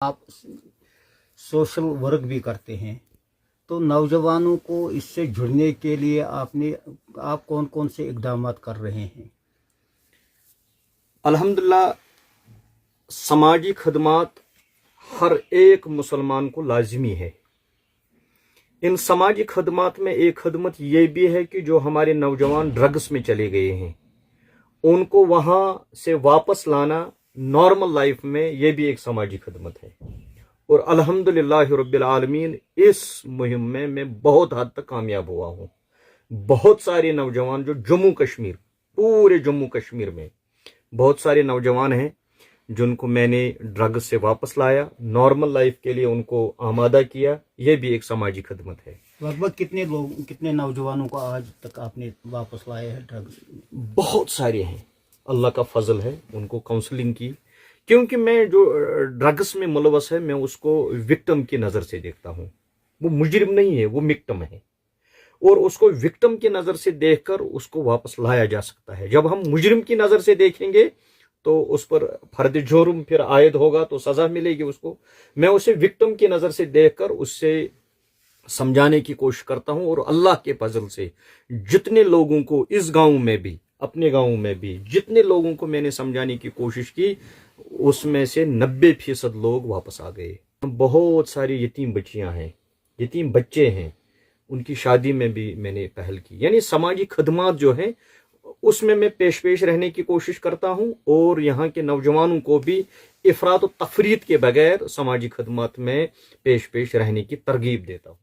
आप social work भी करते हैं, तो नौजवानों को इससे जुड़ने के लिए आप कौन कौन से इकदाम कर रहे हैं? अल्हम्दुलिल्लाह, समाजी खदमात हर एक मुसलमान को लाजिमी है। इन समाजी खदमात में एक खदमत ये भी है कि जो हमारे नौजवान ड्रग्स में चले गए हैं, उनको वहाँ से वापस लाना नॉर्मल लाइफ में, ये भी एक समाजी खदमत है। और अल्हम्दुलिल्लाह रब्बिल आलमीन, इस मुहिम में मैं बहुत हद तक कामयाब हुआ हूँ। बहुत सारे नौजवान जो जम्मू कश्मीर, पूरे जम्मू कश्मीर में बहुत सारे नौजवान हैं जिनको मैंने ड्रग्स से वापस लाया, नॉर्मल लाइफ के लिए उनको आमादा किया। ये भी एक समाजी खदमत है। लगभग कितने नौजवानों को आज तक आपने वापस लाया है ड्रग्स? बहुत सारे हैं, अल्लाह का फजल है। उनको काउंसलिंग की, क्योंकि मैं जो ड्रग्स में मुलवस है, मैं उसको विक्टिम की नज़र से देखता हूँ। वो मुजरिम नहीं है, वो विक्टिम है, और उसको विक्टिम की नज़र से देखकर उसको वापस लाया जा सकता है। जब हम मुजरिम की नज़र से देखेंगे तो उस पर फर्द जुर्म फिर आयद होगा, तो सज़ा मिलेगी उसको। मैं उसे विक्टिम की नज़र से देखकर उससे समझाने की कोशिश करता हूँ, और अल्लाह के फजल से जितने लोगों को इस गांव में भी, अपने गांव में भी जितने लोगों को मैंने समझाने की कोशिश की, उसमें से 90% लोग वापस आ गए। बहुत सारी यतीम बच्चियां हैं, यतीम बच्चे हैं, उनकी शादी में भी मैंने पहल की। यानी समाजी खदमात जो है उसमें मैं पेश रहने की कोशिश करता हूं, और यहाँ के नौजवानों को भी इफरात और तफरीत के बगैर समाजी खदमात में पेश रहने की तरगीब देता हूं।